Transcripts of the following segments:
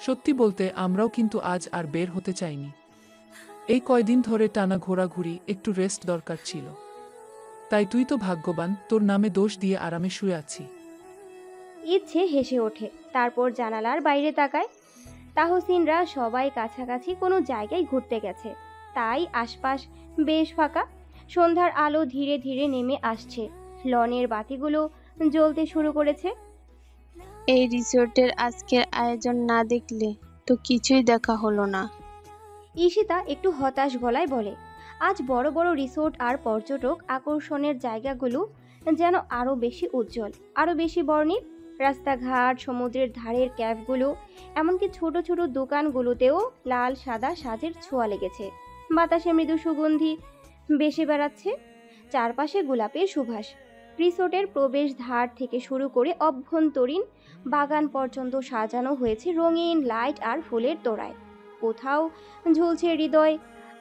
সত্যি বলতে আমরাও কিন্তু আজ আর বের হতে চাইনি। এই কয়দিন ধরে টানা ঘোরাঘুরি, একটু রেস্ট দরকার ছিল। তাই তুই তো ভাগ্যবান, তোর নামে দোষ দিয়ে আরামে শুয়ে আছি। ইচ্ছে হেসে ওঠে, তারপর জানালার বাইরে তাকায়। তাহসিনরা সবাই কাছাকাছি কোনো জায়গায় ঘুরতে গেছে, তাই আশপাশ বেশ ফাঁকা। সন্ধ্যার আলো ধীরে ধীরে নেমে আসছে, লনের বাতিগুলো জ্বলতে শুরু করেছে। এই রিসোর্টের আজকের আয়োজন না দেখলে তো কিছুই দেখা হলো না। ঈশিতা একটু হতাশ গলায় বলে, আজ বড় বড় রিসোর্ট আর পর্যটক আকর্ষণের জায়গাগুলো যেন আরও বেশি উজ্জ্বল, আরও বেশি বর্ণিল। রাস্তাঘাট, সমুদ্রের ধারের ক্যাফগুলো, এমনকি ছোট ছোট দোকানগুলোতেও লাল সাদা সাজের ছোঁয়া লেগেছে। বাতাসে মৃদু সুগন্ধি ভেসে বেড়াচ্ছে, চারপাশে গোলাপের সুবাস। রিসোর্টের প্রবেশ ধার থেকে শুরু করে অভ্যন্তরীণ বাগান পর্যন্ত সাজানো হয়েছে রঙিন লাইট আর ফুলের তোড়ায়। কোথাও ঝুলছে হৃদয়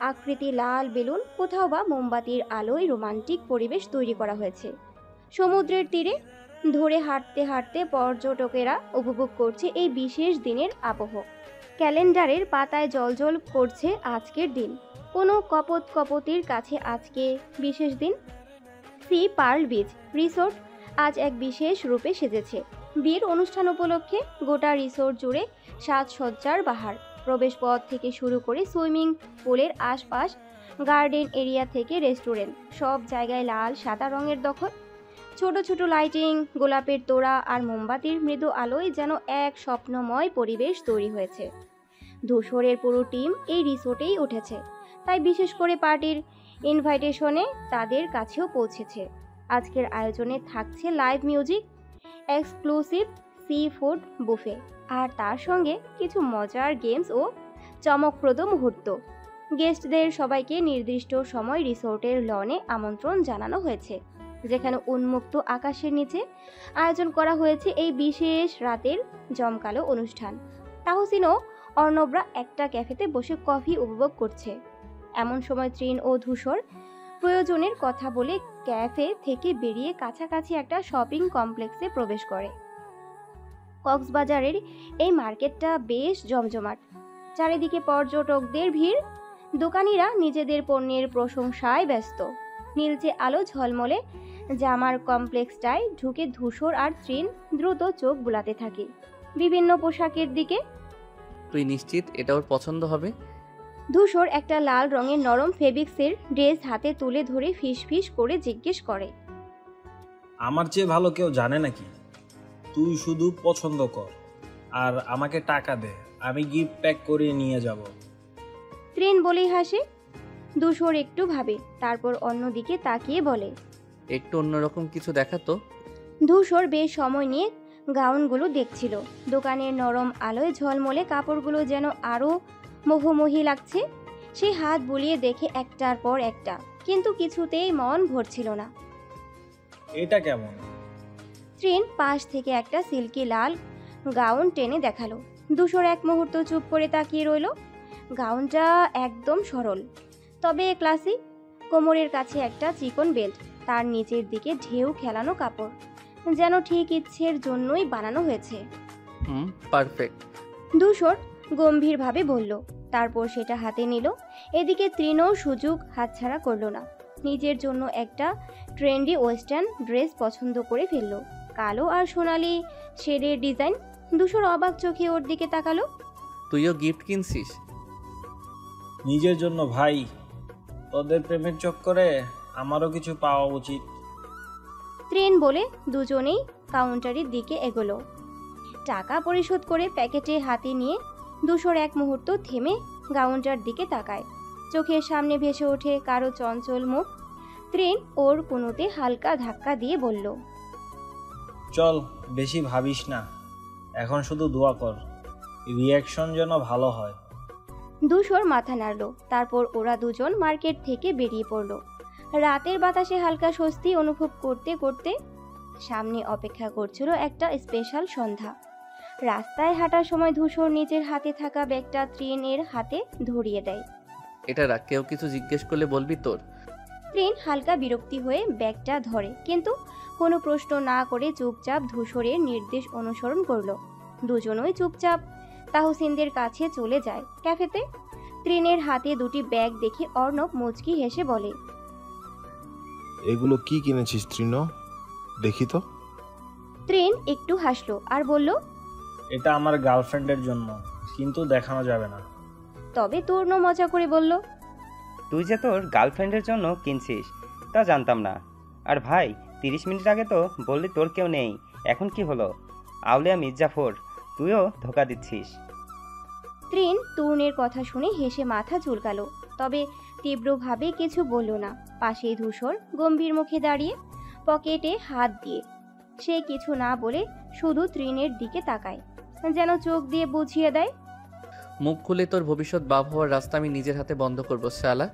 আকৃতি লাল বেলুন, কোথাও বা মোমবাতির আলোয় রোমান্টিক পরিবেশ তৈরি করা হয়েছে। সমুদ্রের তীরে ধরে হাঁটতে হাঁটতে পর্যটকেরা উপভোগ করছে এই বিশেষ দিনের আবহ। ক্যালেন্ডারের পাতায় জলজল করছে আজকের দিন, কোনো কপত কপতির কাছে আজকে বিশেষ দিন। সি পার্ল বিচ রিসোর্ট আজ এক বিশেষ রূপে সেজেছে। বিয়ের অনুষ্ঠান উপলক্ষে গোটা রিসোর্ট জুড়ে সাজসজ্জার বাহার। প্রবেশপথ থেকে শুরু করে সুইমিং পুলের আশপাশ, গার্ডেন এরিয়া থেকে রেস্টুরেন্ট, সব জায়গায় লাল সাদা রঙের দখল। ছোট ছোট লাইটিং, গোলাপের তোড়া আর মোমবাতির মৃদু আলোয় যেন এক স্বপ্নময় পরিবেশ তৈরি হয়েছে। ধূসরের পুরো টিম এই রিসোর্টেই উঠেছে, তাই বিশেষ করে পার্টির ইনভাইটেশনে তাদের কাছেও পৌঁছেছে। আজকের আয়োজনে থাকছে live music, exclusive seafood buffet, আর তার সঙ্গে কিছু মজার গেমস ও চমকপ্রদ মুহূর্ত। গেস্টদের সবাইকে নির্দিষ্ট সময় রিসোর্টের লনে আমন্ত্রণ জানানো হয়েছে, যেখানে উন্মুক্ত আকাশের নিচে আয়োজন করা হয়েছে এই বিশেষ রাতের জমকালো অনুষ্ঠান। তাহসিন ও অর্ণবরা একটা ক্যাফেতে বসে কফি উপভোগ করছে। এমন সময় তৃণ ও ধূসর প্রয়োজনের কথা বলে ক্যাফে থেকে বেরিয়ে কাছাকাছি একটা শপিং কমপ্লেক্সে প্রবেশ করে। কক্সবাজারের এই মার্কেটটা বেশ জমজমাট, চারিদিকে পর্যটকদের ভিড়। দোকানিরা নিজেদের পণ্যের প্রশংসায় ব্যস্ত। নীলচে আলো ঝলমলে জামার কমপ্লেক্সটায় ঢুকে ধূসর আর তৃণ দ্রুত চোখ বুলাতে থাকে বিভিন্ন পোশাকের দিকে। তুই নিশ্চিত এটা ওর পছন্দ হবে? ধূসর একটা লাল রঙের নরম ফেব্রিক্সের ড্রেস হাতে তুলে ধরে ফিস ফিস করে জিজ্ঞেস করে, আমার চেয়ে ভালো কেউ জানে নাকি? তুই শুধু পছন্দ কর আর আমাকে টাকা দে, আমি গিফট প্যাক করে নিয়ে যাব। তৃণ বলেই হাসে। ধূসর একটু ভাবে, তারপর অন্যদিকে তাকিয়ে বলে, একটু অন্যরকম কিছু দেখাতো। ধূসর বেশ সময় নিয়ে গাউনগুলো দেখছিল। দোকানের নরম আলোয় ঝলমলে কাপড়গুলো যেন আরও মোহমোহী লাগছে। সে হাত বুলিয়ে দেখে একটার পর একটা, কিন্তু কিছুতেই মন ভরছিল না। এটা কেমন? তৃণ পাশ থেকে একটা সিল্কি লাল গাউন টেনে দেখালো। ধূসর এক মুহূর্ত চুপ করে তাকিয়ে রইল। গাউনটা একদম সরল, তবে ক্লাসিক। কোমরের কাছে একটা চিকন বেল্ট, তার নিচের দিকে ঢেউ খেলানো কাপড়, যেন ঠিক ইচ্ছের জন্যই বানানো হয়েছে। পারফেক্ট। ধূসর গম্ভীরভাবে বলল, তারপর সেটা হাতে নিল। এদিকে তৃণও সুযোগ হাতছাড়া করল না। নিজের জন্য একটা ট্রেন্ডি ওয়েস্টার্ন ড্রেস পছন্দ করে ফেলল, কালো আর সোনালি শেডের ডিজাইন। ধূসর অবাক চোখে ওর দিকে তাকালো। তুইও গিফট কিনছিস? নিজের জন্য ভাই, তোদের প্রেমের চক্করে আমারও কিছু পাওয়া উচিত। তৃণ বলে দুজনেই কাউন্টারের দিকে এগোলো। টাকা পরিশোধ করে প্যাকেটে হাতে নিয়ে ধূসর এক মুহূর্ত থেমে কাউন্টার দিকে তাকায়। চোখের সামনে ভেসে ওঠে কারো চঞ্চল মুখ। তৃণ ওর কোনোতে হালকা ধাক্কা দিয়ে বলল, চল, বেশি ভাবিস না, এখন শুধু দোয়া কর রিয়াকশন যেন ভালো হয়। ধূসর মাথা নাড়ল। তারপর ওরা দুজন মার্কেট থেকে বেরিয়ে পড়ল, রাতের বাতাসে হালকা স্বস্তি অনুভব করতে করতে। সামনে অপেক্ষা করছিল একটা স্পেশাল সন্ধ্যা। রাস্তায় হাঁটার সময় ধূসর নিজের হাতে থাকা ব্যাগটা তৃণের হাতে ধরিয়ে দেয়। এটা রাখ, কেউ কিছু জিজ্ঞেস করলে বলবি তোর। তৃণ হালকা বিরক্তি হয়ে ব্যাগটা ধরে, কিন্তু কোনো প্রশ্ন না করে চুপচাপ ধূসরের নির্দেশ অনুসরণ করলো। দুজনই চুপচাপ তাহসিনদের কাছে চলে যায় ক্যাফেতে। ত্রিনের হাতে দুটি ব্যাগ দেখে অর্ণব মুচকি হেসে বলে, এগুলো কি কিনেছিস তৃণ? দেখি তো। ত্রিন একটু হাসলো আর বলল, এটা আমার গার্লফ্রেন্ডের জন্য, কিন্তু দেখানো যাবে না। তবে তূর্ণ মজা করে বলল, তুই যে তোর গার্লফ্রেন্ডের জন্য কিনছিস তা জানতাম না। আর ভাই, 30 মিনিট আগে তো বললি তোর কেউ নেই, এখন কি হলো? আউলিয়া মির্জাফর, তুইও ধোকা দিচ্ছিস। ত্রিন তূর্ণের কথা শুনে হেসে মাথা চুলকালো, তবে তীব্রভাবে কিছু বলল না। পাশেই ধূসর গম্ভীর মুখে দাঁড়িয়ে, পকেটে হাত দিয়ে। সে কিছু না বলে শুধু ত্রিনের দিকে তাকায়, যেন চোখ দিয়ে বুঝিয়ে দেয়, মুখ খুলে তোর ভবিষ্যৎ বাপ হওয়ার রাস্তা আমি নিজের হাতে বন্ধ করবো শালা।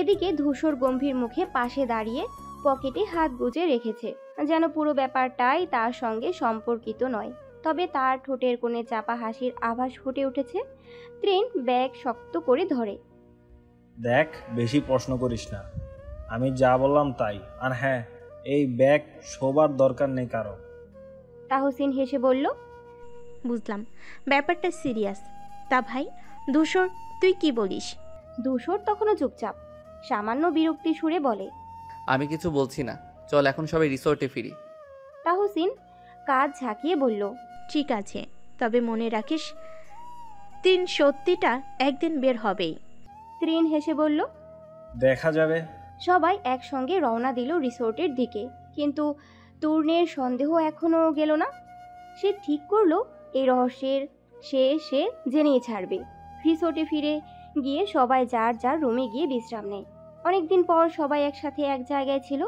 এদিকে ধূসর গম্ভীর মুখে পাশে দাঁড়িয়ে পকেটে হাত গুজে রেখেছে, যেন পুরো ব্যাপারটাই তার সঙ্গে সম্পর্কিত নয়। তবে তার ঠোঁটের কোণে চাপা হাসির আভাস ফুটে উঠেছে। ত্রিন ব্যাগ শক্ত করে ধরে। দেখ, বেশি প্রশ্ন করিস না, আমি যা বললাম তাই। আর হ্যাঁ, এই ব্যাগ শোবার দরকার নেই কারো। তাহসিন হেসে বলল, বুঝলাম, ব্যাপারটা সিরিয়াস। তা ভাই ধূসর, তুই কি বলিস? ধূসর তখনও চুপচাপ, সামান্য বিরক্তি সুরে বলে, আমি কিছু বলছি না, চল এখন সবাই রিসোর্টে ফিরি। তাহসিন কাজ ঝাঁকিয়ে বলল, ঠিক আছে, তবে মনে রাখিস তিন সত্যিটা একদিন বের হবেই। ত্রিন হেসে বলল, দেখা যাবে। সবাই একসঙ্গে রওনা দিল রিসোর্টের দিকে। কিন্তু তূর্ণের সন্দেহ এখনো গেল না। সে ঠিক করলো এই রহস্যের সে জেনেই ছাড়বে। রিসোর্টে ফিরে গিয়ে সবাই যার যার রুমে গিয়ে বিশ্রাম নেয়। অনেকদিন পর সবাই একসাথে এক জায়গায় ছিল।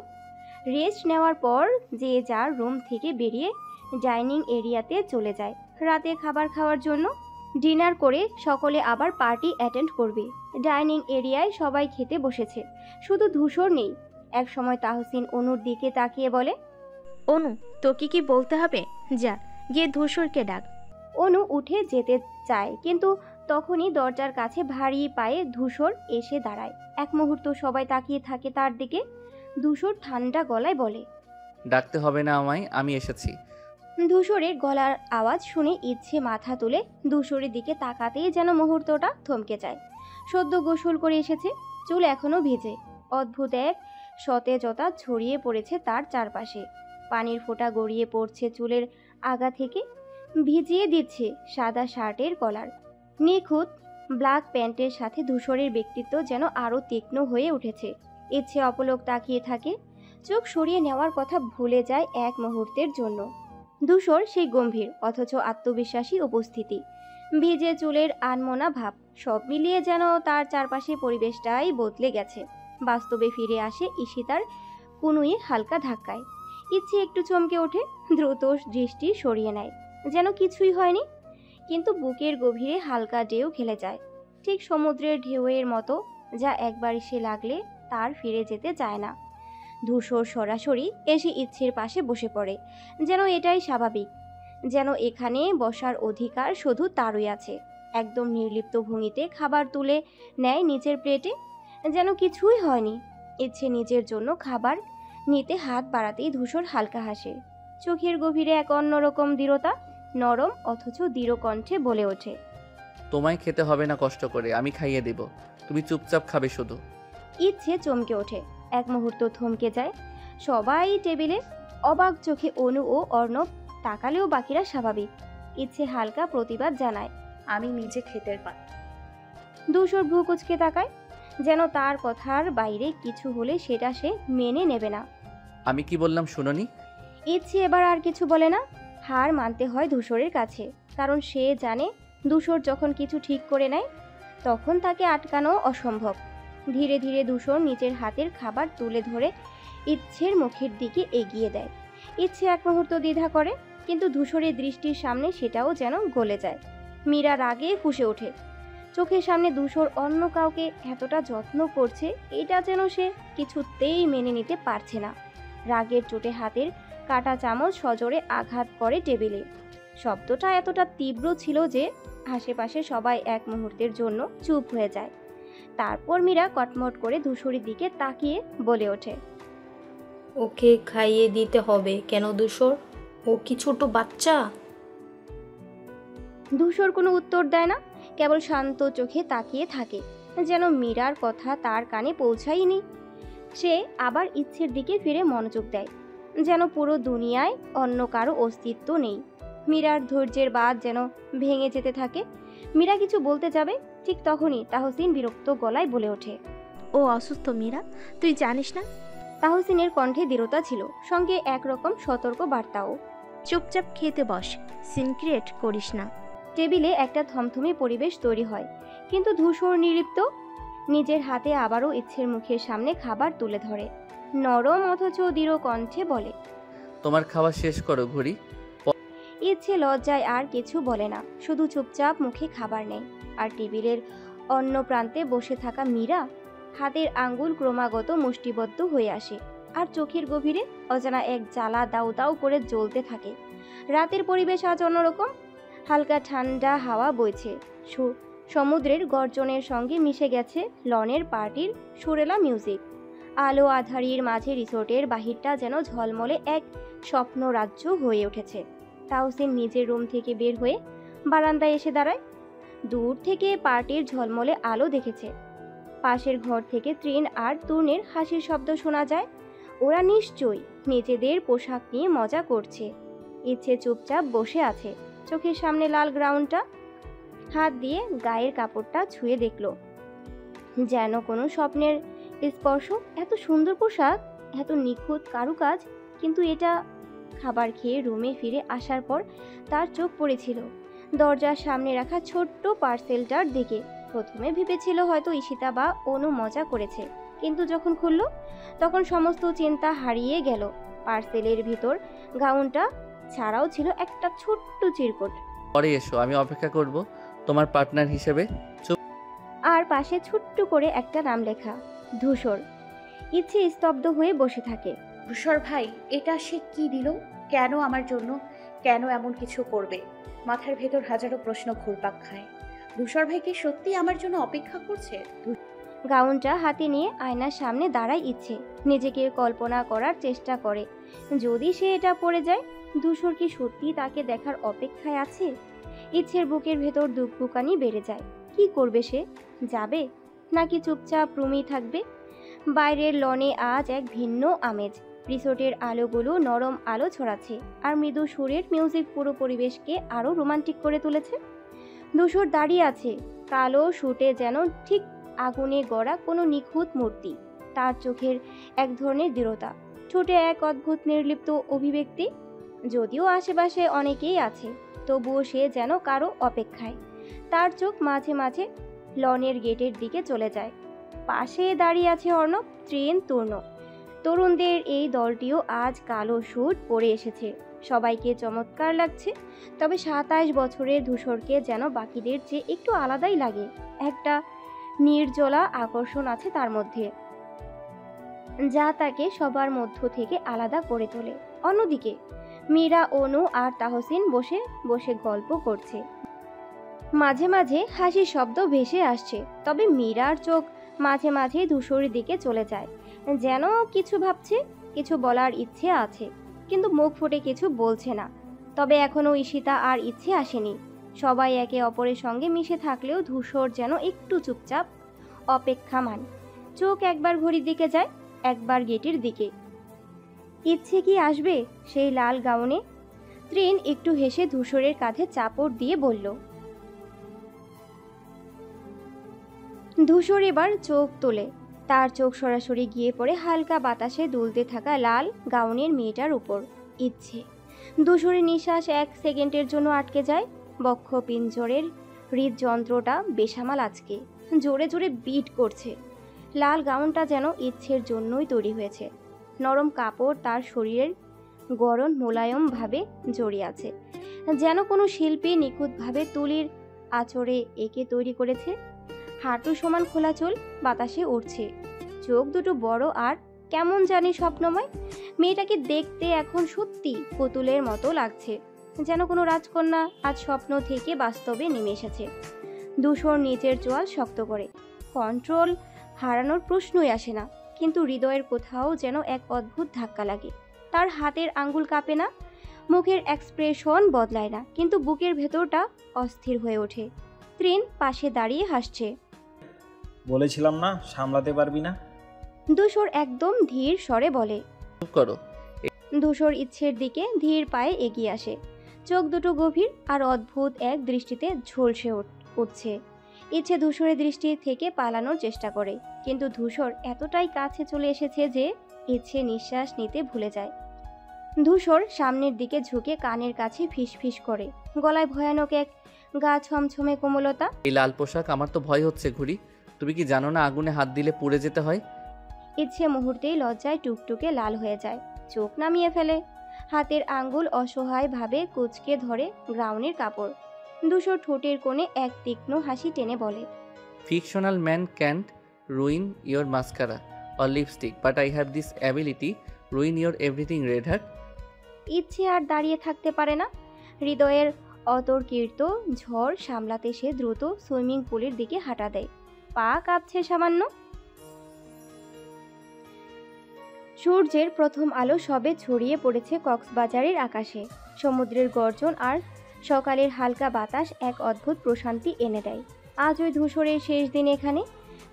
রেস্ট নেওয়ার পর যে যার রুম থেকে বেরিয়ে ডাইনিং এরিয়াতে চলে যায় রাতে খাবার খাওয়ার জন্য। ডিনার করে সকলে আবার পার্টি অ্যাটেন্ড করবে। ডাইনিং এরিয়ায় সবাই খেতে বসেছে, শুধু ধূসর নেই। এক সময় তাহসিন অনুর দিকে তাকিয়ে বলে, অনু, তোকে কি বলতে হবে? যা গিয়ে ধূসরকে ডাক। অনু উঠে যেতে চায়, কিন্তু তখনই দরজার কাছে ভারী পায়ে ধূসর এসে দাঁড়ায়। এক মুহূর্ত সবাই তাকিয়ে থাকে তার দিকে। ধূসর ঠান্ডা গলায় বলে, ডাকতে হবে না আমায়, আমি এসেছি। ধূসরের গলার আওয়াজ শুনে ইচ্ছে মাথা তুলে ধূসরের দিকে তাকাতেই যেন মুহূর্তটা থমকে যায়। সদ্য গোসল করে এসেছে, চুল এখনো ভেজে। অদ্ভুত এক সতেজতা ছড়িয়ে পড়েছে তার চারপাশে। পানির ফোঁটা গড়িয়ে পড়ছে চুলের আগা থেকে, ভিজিয়ে দিচ্ছে সাদা শার্টের কলার। নিখুঁত ব্ল্যাক প্যান্টের সাথে ধূসরের ব্যক্তিত্ব যেন আরও তীক্ষ্ণ হয়ে উঠেছে। ইচ্ছে অপলক তাকিয়ে থাকে, চোখ সরিয়ে নেওয়ার কথা ভুলে যায় এক মুহূর্তের জন্য। ধূসর সেই গম্ভীর অথচ আত্মবিশ্বাসী উপস্থিতি, ভিজে চুলের আনমনা ভাব, সব মিলিয়ে যেন তার চারপাশে পরিবেশটাই বদলে গেছে। বাস্তবে ফিরে আসে ঈশিতার কুনুইয়ে হালকা ধাক্কায়। ইচ্ছে একটু চমকে ওঠে, দ্রুত দৃষ্টি সরিয়ে নেয়, যেন কিছুই হয়নি। কিন্তু বুকের গভীরে হালকা ঢেউ খেলে যায়, ঠিক সমুদ্রের ঢেউয়ের মতো, যা একবার এসে লাগলে তার ফিরে যেতে চায় না। ধূসর সরাসরি এসে ইচ্ছের পাশে বসে পড়ে, যেন এটাই স্বাভাবিক, যেন এখানে বসার অধিকার শুধু তারই আছে। একদম নির্লিপ্ত ভঙ্গিতে খাবার তুলে নেয় নিচের প্লেটে, যেন কিছুই হয়নি। ইচ্ছে নিজের জন্য খাবার নিতে হাত বাড়াতেই ধূসর হালকা হাসে, চোখের গভীরে এক অন্যরকম দৃঢ়তা, নরম অথচ দৃঢ় কণ্ঠে বলে ওঠে, তোমায় খেতে হবে না কষ্ট করে, আমি খাইয়ে দেব, তুমি চুপচাপ খাবে শুধু। ইচ্ছে চমকে ওঠে, এক মুহূর্ত থমকে যায় সবাই টেবিলে। অবাক চোখে অনু ও অর্ণব তাকালেও বাকিরা স্বাভাবিক। ইচ্ছে হালকা প্রতিবাদ জানায়, আমি নিজে খেতে পারি। ধূসর ভ্রু কুঁচকে তাকায়, যেন তার কথার বাইরে কিছু হলে সেটা সে মেনে নেবে না। আমি কি বললাম শুনোনি? ইচ্ছে এবার আর কিছু বলে না। হার মানতে হয় ধূসরের কাছে, কারণ সে জানে ধূসর যখন কিছু ঠিক করে নেয় তখন তাকে আটকানো অসম্ভব। ধীরে ধীরে ধূসর নিজের হাতের খাবার তুলে ধরে ইচ্ছের মুখের দিকে এগিয়ে দেয়। ইচ্ছে এক মুহূর্ত দ্বিধা করে, কিন্তু ধূসরের দৃষ্টির সামনে সেটাও যেন গলে যায়। মীরা রাগে ফুঁসে ওঠে, চোখের সামনে ধূসর অন্য কাউকে এতটা যত্ন করছে, এটা যেন সে কিছুতেই মেনে নিতে পারছে না। রাগের চোটে হাতের কাটা চামচ সজোরে আঘাত করে টেবিলে। শব্দটা এতটা তীব্র ছিল যে আশেপাশে সবাই এক মুহূর্তের জন্য চুপ হয়ে যায়। তারপর মীরা কটমট করে ধূসরের দিকে তাকিয়ে বলে ওঠে, ওকে খাইয়ে দিতে হবে কেন ধূসর? ও কি ছোট বাচ্চা? ধূসর কোনো উত্তর দেয় না, কেবল শান্ত চোখে তাকিয়ে থাকে, যেন মীরার কথা তার কানে পৌঁছায়নি। সে আবার ইচ্ছের দিকে ফিরে মনোযোগ দেয়, যেন পুরো দুনিয়ায় অন্য কারো অস্তিত্ব নেই। মীরার ধৈর্যের বাঁধ যেন ভেঙে যেতে থাকে। মীরা কিছু বলতে যাবে, ঠিক তখনই তাহসিন বিরক্ত গলায় বলে ওঠে, ও অসুস্থ মীরা, তুই জানিস না? তাহসিনের কণ্ঠে দৃঢ়তা ছিল, সঙ্গে একরকম সতর্ক বার্তাও। চুপচাপ খেতে বস, সিন ক্রিয়েট করিস না। টেবিলে একটা থমথমে পরিবেশ তৈরি হয়, কিন্তু ধূসর নির্লিপ্ত। নিজের হাতে আবারও ইচ্ছের মুখের সামনে খাবার তুলে ধরে, নরম অথচ দৃঢ় কণ্ঠে বলে, তোমার খাওয়া শেষ করো ঘুড়ি। ইচ্ছে লজ্জায় আর কিছু বলে না, শুধু চুপচাপ মুখে খাবার নেয়। আর টেবিলের অন্য প্রান্তে বসে থাকা মীরা, হাতের আঙ্গুল ক্রমাগত মুষ্টিবদ্ধ হয়ে আসে, আর চোখের গভীরে অজানা এক জ্বালা দাউ দাউ করে জ্বলতে থাকে। রাতের পরিবেশ আজ অন্যরকম। হালকা ঠান্ডা হাওয়া বইছে, সমুদ্রের গর্জনের সঙ্গে মিশে গেছে লনের পার্টির সুরেলা মিউজিক। আলো আধারির মাঝে রিসোর্টের বাহিরটা যেন ঝলমলে এক স্বপ্ন রাজ্য হয়ে উঠেছে। তাহসিন নিজের রুম থেকে বের হয়ে বারান্দায় এসে দাঁড়ায়। দূর থেকে পার্টির ঝলমলে আলো দেখেছে। পাশের ঘর থেকে তৃণ আর তূর্ণের হাসির শব্দ শোনা যায়। ওরা নিশ্চয়ই নিজেদের পোশাক নিয়ে মজা করছে। ইচ্ছে চুপচাপ বসে আছে, চোখের সামনে লাল গ্রাউন্ডটা। হাত দিয়ে গায়ের কাপড়টা ছুঁয়ে দেখল, যেন কোনো স্বপ্নের স্পর্শ। এত সুন্দর পোশাক, এত নিখুঁত কারুকাজ, কিন্তু এটা। খাবার খেয়ে রুমে ফিরে আসার পর তার চোখ পড়েছিল দরজার সামনে রাখা ছোট্ট পার্সেলটার দিকে। প্রথমে ভেবেছিল হয়তো ঈশিতা বা অনু মজা করেছে, কিন্তু যখন খুলল তখন সমস্ত চিন্তা হারিয়ে গেল। পার্সেলের ভিতর গাউনটা ছাড়াও ছিল একটা ছোট্ট চিরকুট। পরে এসো, আমি অপেক্ষা করব তোমার পার্টনার হিসেবে। আর পাশে ছোট্ট করে একটা নাম লেখা, ধূসর। ইচ্ছে স্তব্ধ হয়ে বসে থাকে। ধূসর ভাই, এটা সে কি দিল? কেন আমার জন্য? কেন এমন কিছু করবে? মাথার ভেতর হাজারো প্রশ্ন ঘুরপাক খায়। ধূসর ভাই কি সত্যি আমার জন্য অপেক্ষা করছে? গাউনটা হাতে নিয়ে আয়নার সামনে দাঁড়ায় ইচ্ছে, নিজেকে কল্পনা করার চেষ্টা করে। যদি সে এটা পড়ে যায়, ধূসর কি সত্যি তাকে দেখার অপেক্ষায় আছে? ইচ্ছের বুকের ভেতর দুঃখুকানি বেড়ে যায়। কি করবে সে? যাবে নাকি চুপচাপ রুমেই থাকবে? বাইরের লনে আজ এক ভিন্ন আমেজ। রিসোর্টের আলোগুলো নরম আলো ছড়াচ্ছে, আর মৃদু সুরের মিউজিক পুরো পরিবেশকে আরো রোমান্টিক করে তুলেছে। ধূসর দাঁড়িয়ে আছে, কালো শুটে যেন ঠিক আগুনে গড়া কোনো নিখুঁত মূর্তি। তার চোখের এক ধরনের দৃঢ়তা, ঠোঁটে এক অদ্ভুত নির্লিপ্ত অভিব্যক্তি। যদিও আশেপাশে অনেকেই আছে, তবুও সে যেন কারো অপেক্ষায়। তার চোখ মাঝে মাঝে লনের গেটের দিকে চলে যায়। পাশে দাঁড়িয়ে আছে অর্ণব, তৃণ, তূর্ণ। তরুণদের এই দলটিও আজ কালো স্যুট পরে এসেছে। সবাইকে চমৎকার লাগছে, তবে 27 বছরের ধূসরকে যেন বাকিদের চেয়ে একটু আলাদাই লাগে। একটা নির্জলা আকর্ষণ আছে তার মধ্যে, যা তাকে সবার মধ্য থেকে আলাদা করে তোলে। অন্যদিকে মীরা, অনু আর তাহসিন বসে বসে গল্প করছে। মাঝে মাঝে হাসির শব্দ ভেসে আসছে, তবে মীরার চোখ মাঝে মাঝে ধূসরের দিকে চলে যায়, যেন কিছু ভাবছে, কিছু বলার ইচ্ছে আছে, কিন্তু মুখ ফুটে কিছু বলছে না। তবে এখনও ঈশিতা আর ইচ্ছে আসেনি। সবাই একে অপরের সঙ্গে মিশে থাকলেও ধূসর যেন একটু চুপচাপ, অপেক্ষামান। চোখ একবার ঘড়ির দিকে যায়, একবার গেটের দিকে। ইচ্ছে কি আসবে সেই লাল গাউনে? তৃণ একটু হেসে ধূসরের কাঁধে চাপড় দিয়ে বলল। ধূসর এবার চোখ তোলে, তার চোখ সরাসরি গিয়ে পড়ে হালকা বাতাসে দুলতে থাকা লাল গাউনের মেয়েটার উপর। ইচ্ছে। ধূসরের নিঃশ্বাস 1 সেকেন্ডের জন্য আটকে যায়। বক্ষ পিঞ্জরের হৃদযন্ত্রটা বেসামাল আজকে, জোরে জোরে বিট করছে। লাল গাউনটা যেন ইচ্ছের জন্যই তৈরি হয়েছে। নরম কাপড় তার শরীরের গরম মোলায়মভাবে জড়িয়ে আছে, যেন কোনো শিল্পী নিখুঁতভাবে তুলির আঁচড়ে এঁকে তৈরি করেছে। হাঁটু সমান খোলা চুল বাতাসে উড়ছে, চোখ দুটো বড় আর কেমন জানি স্বপ্নময়। মেয়েটাকে দেখতে এখন সত্যি পুতুলের মতো লাগছে, যেন কোনো রাজকন্যা আজ স্বপ্ন থেকে বাস্তবে নেমে এসেছে। ধূসর নিচের চোয়াল শক্ত করে, কন্ট্রোল হারানোর প্রশ্নই আসে না, কিন্তু হৃদয়ের কোথাও যেন এক অদ্ভুত ধাক্কা লাগে। তার হাতের আঙ্গুল কাঁপে না, মুখের এক্সপ্রেশন বদলায় না, কিন্তু বুকের ভেতরটা অস্থির হয়ে ওঠে। তৃণ পাশে দাঁড়িয়ে হাসছে। বলেছিলাম না সামলাতে পারবি না। ধূসর একদম ধীর স্বরে বলে। চুপ করো। ধূসর ইচ্ছের দিকে ধীর পায়ে এগিয়ে আসে। চোখ দুটো গভীর আর অদ্ভুত এক দৃষ্টিতে ঝলসে উঠছে। ইচ্ছে ধূসরের দৃষ্টি থেকে পালানোর চেষ্টা করে, কিন্তু ধূসর এতটাই কাছে চলে এসেছে যে ইচ্ছে নিঃশ্বাস নিতে ভুলে যায়। ধূসর সামনের দিকে ঝুঁকে কানের কাছে ফিসফিস করে, গলায় ভয়ানক এক গা ছমছমে কোমলতা। এই লাল পোশাক, আমার তো ভয় হচ্ছে ঘুড়ি। তুমি কি জানো না আগুনে হাত দিলে পুড়ে যেতে হয়? ইচ্ছে মুহূর্তেই লজ্জায় টুকটুকে লাল হয়ে যায়, চোখ নামিয়ে ফেলে। হাতের আঙ্গুল অসহায়ভাবে কুঁচকে ধরে গ্রাউনের কাপড়। ধূসর ঠোঁটের কোণে এক তীক্ষ্ণ হাসি টেনে বলে, fictional man can't ruin your mascara or lipstick, but I have this ability ruin your everything red heart. ইচ্ছে আর দাঁড়িয়ে থাকতে পারে না। হৃদয়ের অতর্কিত ঝড় সামলাতে সে দ্রুত সুইমিং পুলের দিকে হাঁটা দেয়। পা কাঁপছে সামান্য। সূর্যের প্রথম আলো সবে ছড়িয়ে পড়েছে কক্সবাজারের আকাশে। সমুদ্রের গর্জন আর সকালের হালকা বাতাস এক অদ্ভুত প্রশান্তি এনে দেয়। আজ ওই ধূসরের শেষ দিন এখানে,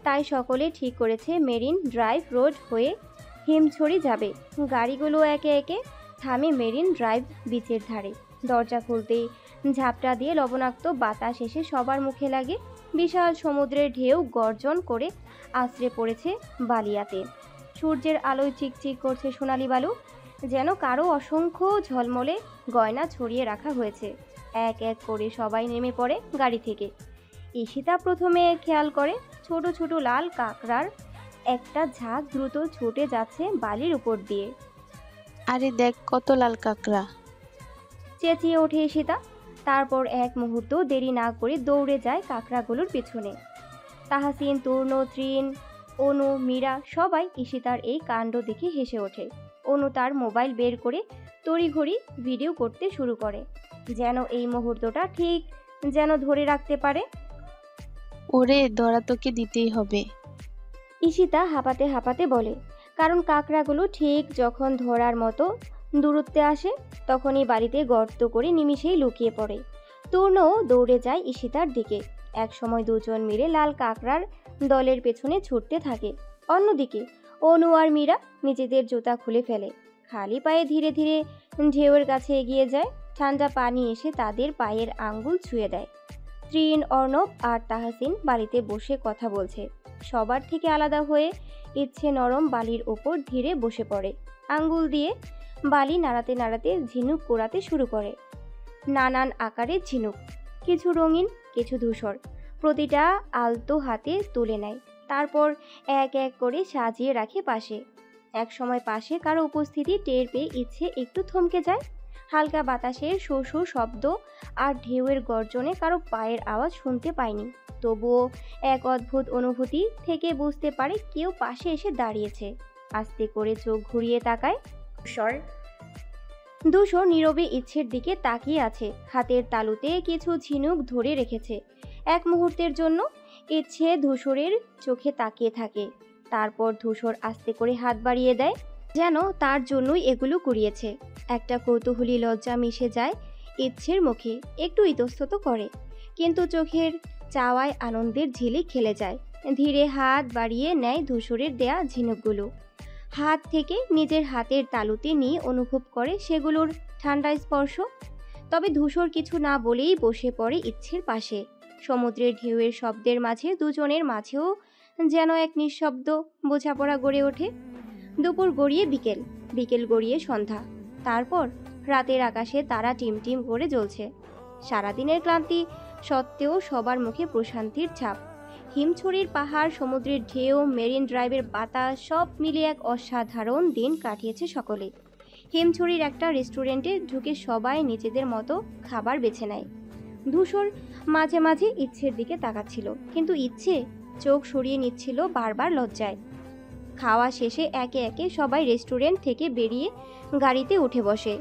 তাই সকলে ঠিক করেছে মেরিন ড্রাইভ রোড হয়ে হিমছড়ি যাবে। গাড়িগুলো একে একে থামে মেরিন ড্রাইভ বিচের ধারে। দরজা খুলতেই ঝাপটা দিয়ে লবণাক্ত বাতাস এসে সবার মুখে লাগে। বিশাল সমুদ্রের ঢেউ গর্জন করে আছড়ে পড়েছে বালিয়াতে। সূর্যের আলোয় চিকচিক করছে সোনালি বালু, যেন কারো অসংখ্য ঝলমলে গয়না ছড়িয়ে রাখা হয়েছে। এক এক করে সবাই নেমে পড়ে গাড়ি থেকে। ঈশিতা প্রথমে খেয়াল করে ছোট ছোট লাল কাঁকড়ার একটা ঝাঁক দ্রুত ছুটে যাচ্ছে বালির উপর দিয়ে। আরে দেখ কত লাল কাঁকড়া, চেঁচিয়ে ওঠে ঈশিতা। তারপর এক মুহূর্ত দেরি না করে দৌড়ে যায় কাঁকড়াগুলোর পিছনে। তাহাসিন, তূর্ণ, তৃণ, অনু, মীরা সবাই ঈশিতার এই কাণ্ড দেখে হেসে ওঠে। অনু তার মোবাইল বের করে তড়িঘড়ি ভিডিও করতে শুরু করে, যেন এই মুহূর্তটা ঠিক যেন ধরে রাখতে পারে। ওরে ধরা তোকে দিতেই হবে, ঈশিতা হাঁপাতে হাঁপাতে বলে, কারণ কাঁকড়াগুলো ঠিক যখন ধরার মতো দূরত্বে আসে তখনই বাড়িতে গর্ত করে নিমিষেই লুকিয়ে পড়ে। তূর্ণও দৌড়ে যায় ঈশিতার দিকে। এক সময় দুজন মিলে লাল কাঁকড়ার দলের পেছনে ছুটতে থাকে। অন্যদিকে অনু আর মীরা নিজেদের জুতা খুলে ফেলে, খালি পায়ে ধীরে ধীরে ঢেউয়ের কাছে এগিয়ে যায়। ঠান্ডা পানি এসে তাদের পায়ের আঙ্গুল ছুঁয়ে দেয়। তৃণ, অর্ণব আর তাহসিন বাড়িতে বসে কথা বলছে। সবার থেকে আলাদা হয়ে ইচ্ছে নরম বালির ওপর ধীরে বসে পড়ে। আঙ্গুল দিয়ে বালি নাড়াতে নাড়াতে ঝিনুক কোড়াতে শুরু করে। নানান আকারের ঝিনুক, কিছু রঙিন, কিছু ধূসর। প্রতিটা আলতো হাতে তুলে নেয়, তারপর এক এক করে সাজিয়ে রাখে পাশে। এক সময় পাশে কারো উপস্থিতি টের পেয়ে ইচ্ছে একটু থমকে যায়। হালকা বাতাসের শো শো শব্দ আর ঢেউয়ের গর্জনে কারো পায়ের আওয়াজ শুনতে পায়নি, তবুও এক অদ্ভুত অনুভূতি থেকে বুঝতে পারে কেউ পাশে এসে দাঁড়িয়েছে। আস্তে করে চোখ ঘুরিয়ে তাকায়। ধূসর নীরবে ইচ্ছের দিকে তাকিয়ে আছে, হাতের তালুতে কিছু ঝিনুক ধরে রেখেছে। এক মুহূর্তের জন্য ইচ্ছে ধূসরের চোখে তাকিয়ে থাকে, তারপর ধূসর আস্তে করে হাত বাড়িয়ে দেয়, যেন তার জন্যই এগুলো কুড়িয়েছে। একটা কৌতূহলী লজ্জা মিশে যায় ইচ্ছের মুখে, একটু ইতস্তত করে, কিন্তু চোখের চাওয়ায় আনন্দের ঝিলিক খেলে যায়। ধীরে হাত বাড়িয়ে নেয় ধূসরের দেয়া ঝিনুকগুলো, হাত থেকে নিজের হাতের তালুতে নিয়ে অনুভব করে সেগুলোর ঠান্ডা স্পর্শ। তবে ধূসর কিছু না বলেই বসে পড়ে ইচ্ছের পাশে। সমুদ্রের ঢেউয়ের শব্দের মাঝে দুজনের মাঝেও যেন এক নিঃশব্দ বোঝাপড়া গড়ে ওঠে। দুপুর গড়িয়ে বিকেল, বিকেল গড়িয়ে সন্ধ্যা, তারপর রাতের আকাশে তারা টিমটিম করে জ্বলছে। সারাদিনের ক্লান্তি সত্ত্বেও সবার মুখে প্রশান্তির ছাপ। হিমছড়ির পাহাড়, সমুদ্রের ঢেউ, মেরিন ড্রাইভের বাতাস সব মিলে এক অসাধারণ দিন কাটিয়েছে সকলে। হিমছড়ির একটা রেস্টুরেন্টে ঢুকে সবাই নিজেদের মতো খাবার বেছে নেয়। ধূসর মাঝে মাঝে ইচ্ছের দিকে তাকাচ্ছিল, কিন্তু ইচ্ছে চোখ সরিয়ে নিচ্ছিল বারবার লজ্জায়। খাওয়া শেষে একে একে সবাই রেস্টুরেন্ট থেকে বেরিয়ে গাড়িতে উঠে বসে।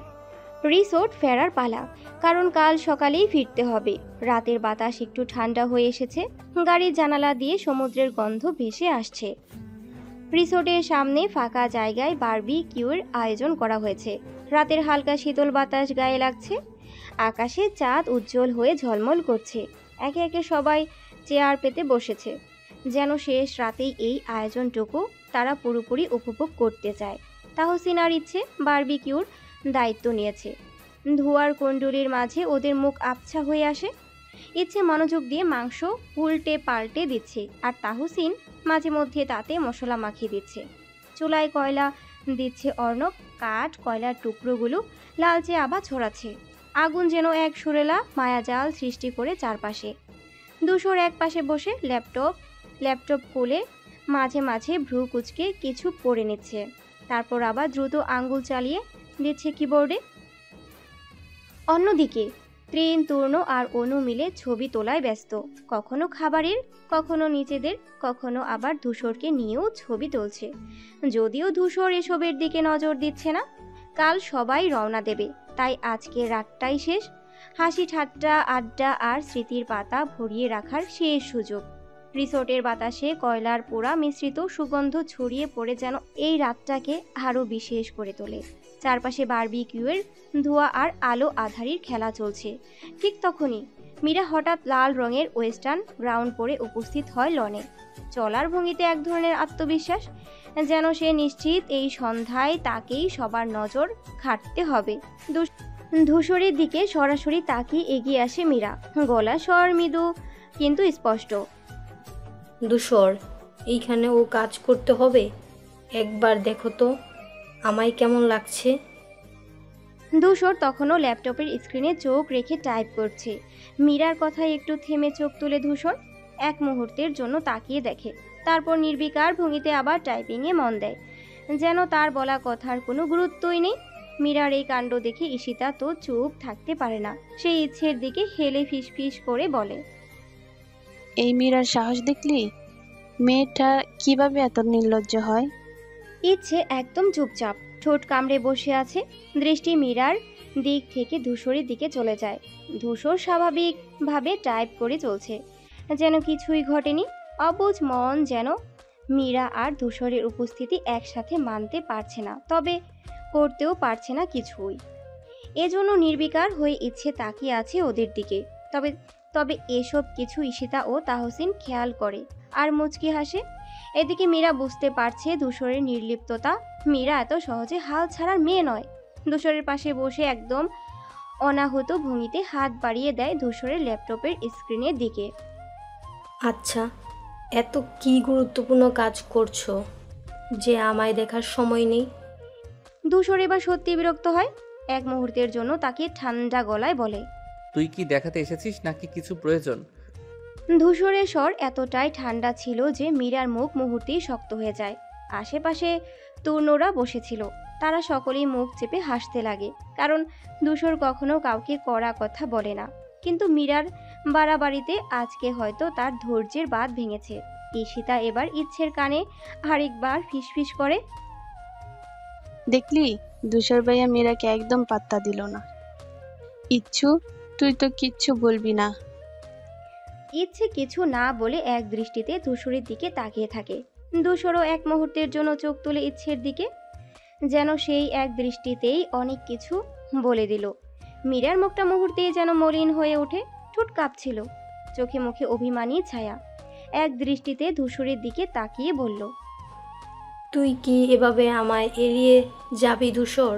রিসোর্ট ফেরার পালা, কারণ কাল সকালেই ফিরতে হবে। রাতের বাতাস একটু ঠান্ডা হয়ে এসেছে, গাড়ির জানালা দিয়ে সমুদ্রের গন্ধ ভেসে আসছে। রিসোর্টের সামনে ফাঁকা জায়গায় বারবিকিউর আয়োজন করা হয়েছে। রাতের হালকা শীতল বাতাস গায়ে লাগছে। আকাশে চাঁদ উজ্জ্বল হয়ে ঝলমল করছে। একে একে সবাই চেয়ার পেতে বসেছে, যেন শেষ রাতেই এই আয়োজনটুকু তারা পুরোপুরি উপভোগ করতে চায়। তাহসিন আর ইচ্ছে বারবিকিউর দায়িত্ব নিয়েছে। ধোঁয়ার কুণ্ডলীর মাঝে ওদের মুখ আবছা হয়ে আসে। ইচ্ছে মনোযোগ দিয়ে মাংস উল্টে পাল্টে দিচ্ছে, আর তাহসিন মাঝে মধ্যে তাতে মশলা মাখিয়ে দিচ্ছে। চুলায় কয়লা দিচ্ছে অর্ণব। কাঠ কয়লার টুকরোগুলো লালচে আভা ছড়াচ্ছে। আগুন যেন এক সুরেলা মায়াজাল সৃষ্টি করে চারপাশে। দুশোর এক পাশে বসে ল্যাপটপ খুলে মাঝে মাঝে ভ্রু কুচকে কিছু পড়ে নিচ্ছে, তারপর আবার দ্রুত আঙ্গুল চালিয়ে দিচ্ছে কিবোর্ডে। অন্যদিকে তৃণ, তূর্ণ আর অনু মিলে ছবি তোলায় ব্যস্ত। কখনো খাবারের, কখনো নিজেদের, কখনো আবার ধূসরকে নিয়েও ছবি তুলছে। যদিও ধূসর এসবের দিকে নজর দিচ্ছে না। কাল সবাই রওনা দেবে, তাই আজকের রাতটাই শেষ। হাসি ঠাট্টা, আড্ডা আর স্মৃতির পাতা ভরিয়ে রাখার শেষ সুযোগ। রিসোর্টের বাতাসে কয়লার পোড়া মিশ্রিত সুগন্ধ ছড়িয়ে পড়ে যেন এই রাতটাকে আরও বিশেষ করে তোলে। চারপাশে বারবিকিউয়ের ধোঁয়া আর আলো আঁধারির খেলা চলছে। ঠিক তখনই মীরা হঠাৎ লাল রঙের ওয়েস্টার্ন গ্রাউন্ড পরে উপস্থিত হয় লনে। চলার ভঙ্গিতে এক ধরনের আত্মবিশ্বাস, যেন সে নিশ্চিত এই সন্ধ্যায় তাকেই সবার নজর খাটতে হবে। ধূসরের দিকে সরাসরি তাকিয়ে এগিয়ে আসে মীরা। গলা স্বর মৃদু কিন্তু স্পষ্ট। ধূসর, এইখানে ও কাজ করতে হবে? একবার দেখো তো আমায় কেমন লাগছে। ধূসর তখনও ল্যাপটপের স্ক্রিনে চোখ রেখে টাইপ করছে। মীরার কথায় একটু থেমে চোখ তুলে ধূসর এক মুহূর্তের জন্য তাকিয়ে দেখে, তারপর নির্বিকার ভঙ্গিতে আবার টাইপিংয়ে মন দেয়, যেন তার বলা কথার কোনো গুরুত্বই নেই। মীরার এই কাণ্ড দেখে ঈশিতা তো চুপ থাকতে পারে না। সেই ইচ্ছের দিকে হেলে ফিসফিস করে বলে, এই মীরার সাহস দেখলি? মেয়েটা কিভাবে এত নির্লজ্জ হয়? ইচ্ছে একদম চুপচাপ, ঠোঁট কামড়ে বসে আছে। দৃষ্টি মীরার দিক থেকে ধূসরের দিকে চলে যায়। ধূসর স্বাভাবিকভাবে টাইপ করে চলছে, যেন কিছুই ঘটেনি। অবুঝ মন যেন মীরা আর ধূসরের উপস্থিতি একসাথে মানতে পারছে না, তবে করতেও পারছে না কিছুই। এজন্য নির্বিকার হয়ে ইচ্ছে তাকিয়ে আছে ওদের দিকে। তবে এসব কিছু ঈশিতা ও তাহসিন খেয়াল করে আর মুচকি হাসে। এদিকে মীরা বুঝতে পারছে ধূসরের নির্লিপ্ততা। মীরা এত সহজে হাল ছাড়ার মেয়ে নয়। ধূসরের পাশে বসে একদম অনাহত ভঙ্গিতে হাত বাড়িয়ে দেয় ধূসরের ল্যাপটপের স্ক্রিনের দিকে। আচ্ছা, এত কি গুরুত্বপূর্ণ কাজ করছো যে আমায় দেখার সময় নেই? ধূসর এবার সত্যি বিরক্ত হয়। এক মুহূর্তের জন্য তাকে ঠান্ডা গলায় বলে, তুই কি দেখাতে এসেছিস নাকি কিছু প্রয়োজন? ধূসরের স্বর এতটাই ঠান্ডা ছিল যে মীরার মুখ মুহূর্তেই শক্ত হয়ে যায়। আশেপাশে তরুণরা বসেছিল, তারা সকলেই মুখ চেপে হাসতে লাগে, কারণ ধূসর কখনো কাউকে কড়া কথা বলে না। কিন্তু মীরার বাড়াবাড়িতে আজকে হয়তো তার ধৈর্যের বাঁধ ভেঙেছে। ঈশিতা এবার ইচ্ছের কানে আরেকবার ফিসফিস করে, দেখলি, ধূসর ভাইয়া মীরাকে একদম পাত্তা দিল না। ইচ্ছু, তুই তো কিচ্ছু বলবি না? ইচ্ছে কিছু না বলে এক দৃষ্টিতে ধূসরের দিকে তাকিয়ে থাকে। ধূসরও এক মুহূর্তের জন্য চোখ তুলে ইচ্ছের দিকে, যেন সেই এক দৃষ্টিতেই অনেক কিছু বলে দিল। মীরার মুখটা মুহূর্তেই যেন মলিন হয়ে ওঠে, ঠোঁট কাঁপছিল, চোখে মুখে অভিমানী ছায়া। এক দৃষ্টিতে ধূসরের দিকে তাকিয়ে বলল, তুই কি এভাবে আমায় এড়িয়ে যাবি ধূসর?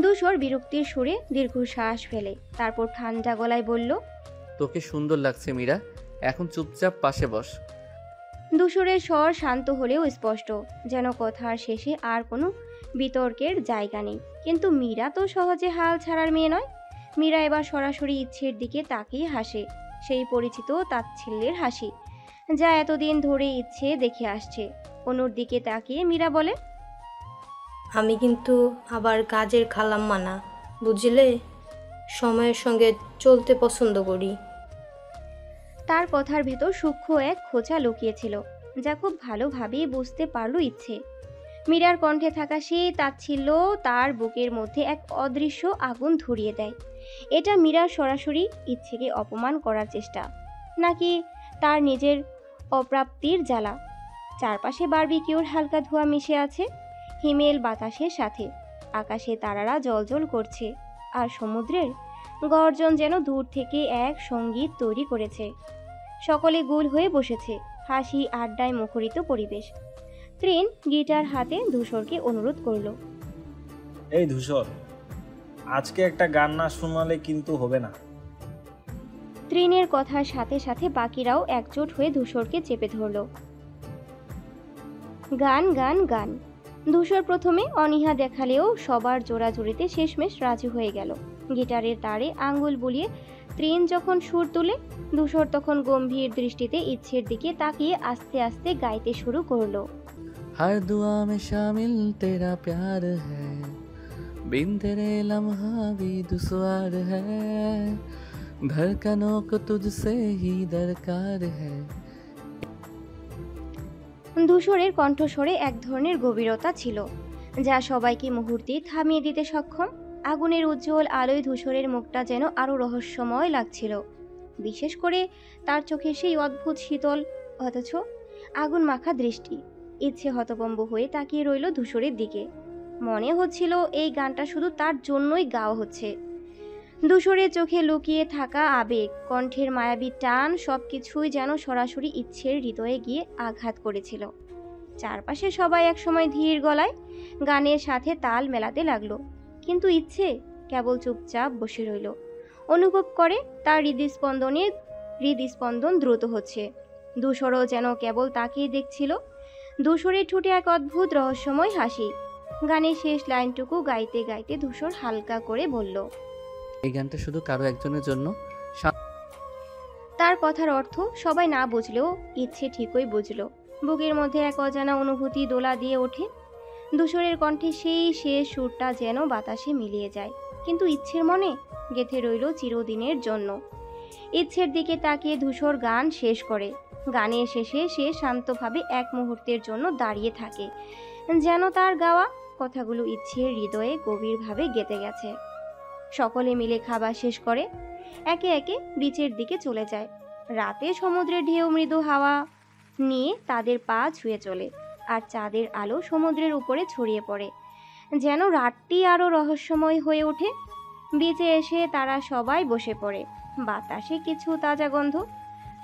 ধূসর বিরক্তির সুরে দীর্ঘশ্বাস ফেলে, তারপর ঠান্ডা গলায় বলল, তোকে সুন্দর লাগছে মীরা, এখন চুপচাপ পাশে বস। ধূসরের স্বর শান্ত হলেও স্পষ্ট, যেন কথার শেষে আর কোনো বিতর্কের জায়গা নেই। কিন্তু মীরা তো সহজে হাল ছাড়ার মেয়ে নয়। মীরা এবার সরাসরি ইচ্ছের দিকে তাকিয়ে হাসে, সেই পরিচিত তাচ্ছিল্যের হাসি, যা এতদিন ধরে ইচ্ছে দেখে আসছে। অনুর দিকে তাকিয়ে মীরা বলে, আমি কিন্তু আবার কাজের খালাম্মা না, বুঝলে? সময়ের সঙ্গে চলতে পছন্দ করি। তার কথার ভেতর সূক্ষ্ম এক খোঁচা লুকিয়েছিল, যা খুব ভালোভাবেই বুঝতে পারল ইচ্ছে। মীরার কণ্ঠে থাকা সেই তাচ্ছিল্য তার বুকের মধ্যে এক অদৃশ্য আগুন ধরিয়ে দেয়। এটা মীরার সরাসরি ইচ্ছেকে অপমান করার চেষ্টা, নাকি তার নিজের অপ্রাপ্তির জ্বালা? চারপাশে বারবিকিউর হালকা ধোঁয়া মিশে আছে। হিমেল বাতাসের সাথে। আকাশে তারারা জ্বলজ্বল করছে, আর সমুদ্রের গর্জন যেন দূর থেকে এক সঙ্গীত তৈরি করেছে। সকলে গোল হয়ে বসেছে, হাসি আড্ডায় মুখরিত পরিবেশ। তৃণ গিটার হাতে ধূসরকে অনুরোধ করল, এই ধূসর, আজকে একটা গান না শোনালে কিন্তু হবে না। তৃণের কথার সাথে সাথে বাকিরাও একজোট হয়ে ধূসরকে চেপে ধরল। গান গান গান। ধূসর প্রথমে অনীহা দেখালেও সবার জোড়াজুড়িতে শেষমেশ রাজি হয়ে গেল। গিটারের তারে আঙ্গুল বুলিয়ে তৃণ যখন সুর তোলে, ধূসর তখন গম্ভীর দৃষ্টিতে ইচ্ছের দিকে তাকিয়ে আস্তে আস্তে গাইতে শুরু করলো। हर दुआ में शामिल तेरा प्यार है, बिन तेरे लम्हा भी दुश्वार है, धड़कनों को तुझसे ही दरकार है। ধূসরের কণ্ঠস্বরে এক ধরনের গভীরতা ছিল, যা সবাইকে মুহূর্তে থামিয়ে দিতে সক্ষম। আগুনের উজ্জ্বল আলোয় ধূসরের মুখটা যেন আরো রহস্যময় লাগছিল, বিশেষ করে তার চোখে সেই অদ্ভুত শীতল অথচ আগুন মাখা দৃষ্টি। ইচ্ছে হতভম্ব হয়ে তাকিয়ে রইল ধূসরের দিকে। মনে হচ্ছিল এই গানটা শুধু তার জন্যই গাওয়া হচ্ছে। ধূসরের চোখে লুকিয়ে থাকা আবেগ, কণ্ঠের মায়াবী টান সবকিছুই যেন সরাসরি ইচ্ছের হৃদয়ে গিয়ে আঘাত করেছিল। চারপাশে সবাই একসময় ধীর গলায় গানের সাথে তাল মেলাতে লাগলো, কিন্তু ইচ্ছে কেবল চুপচাপ বসে রইল। অনুভব করে তার হৃদস্পন্দন দ্রুত হচ্ছে। ধূসরও যেন কেবল তাকেই দেখছিল। ধূসরের ঠোঁটে এক অদ্ভুত রহস্যময় হাসি। গানের শেষ লাইনটুকু গাইতে গাইতে ধূসর হালকা করে বলল, এই গানটা শুধু কারো একজনের জন্য। তার কথার অর্থ সবাই না বুঝলেও ইচ্ছে ঠিকই বুঝল। বুকের মধ্যে এক অজানা অনুভূতি দোলা দিয়ে ওঠে। ধূসরের কণ্ঠে সেই শেষ সুরটা যেন বাতাসে মিলিয়ে যায়, কিন্তু ইচ্ছের মনে গেঁথে রইল চিরদিনের জন্য। ইচ্ছের দিকে তাকিয়ে ধূসর গান শেষ করে। গানের শেষে সে শান্তভাবে এক মুহূর্তের জন্য দাঁড়িয়ে থাকে, যেন তার গাওয়া কথাগুলো ইচ্ছের হৃদয়ে গভীরভাবে গেঁথে গেছে। সকলে মিলে খাবার শেষ করে একে একে বিচের দিকে চলে যায়। রাতে সমুদ্রের ঢেউ মৃদু হাওয়া নিয়ে তাদের পা ছুঁয়ে চলে, আর চাঁদের আলো সমুদ্রের উপরে ছড়িয়ে পড়ে, যেন রাতটি আরো রহস্যময় হয়ে ওঠে। বিচে এসে তারা সবাই বসে পড়ে। বাতাসে কিছু তাজা গন্ধ,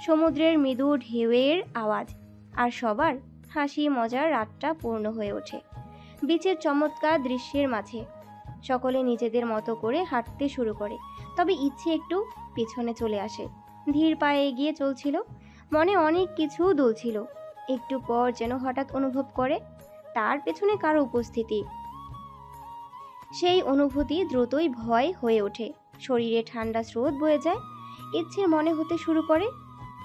সমুদ্রের মৃদু ঢেউয়ের আওয়াজ, আর সবার হাসি মজার রাতটা পূর্ণ হয়ে ওঠে। বিচের চমৎকার দৃশ্যের মাঝে সকলে নিজেদের মতো করে হাঁটতে শুরু করে, তবে ইচ্ছে একটু পিছনে চলে আসে। ধীর পায়ে এগিয়ে চলছিল, মনে অনেক কিছু দুলছিল। একটু পর যেন হঠাৎ অনুভব করে তার পেছনে কারো উপস্থিতি। সেই অনুভূতি দ্রুতই ভয় হয়ে ওঠে। শরীরে ঠান্ডা স্রোত বয়ে যায়। ইচ্ছের মনে হতে শুরু করে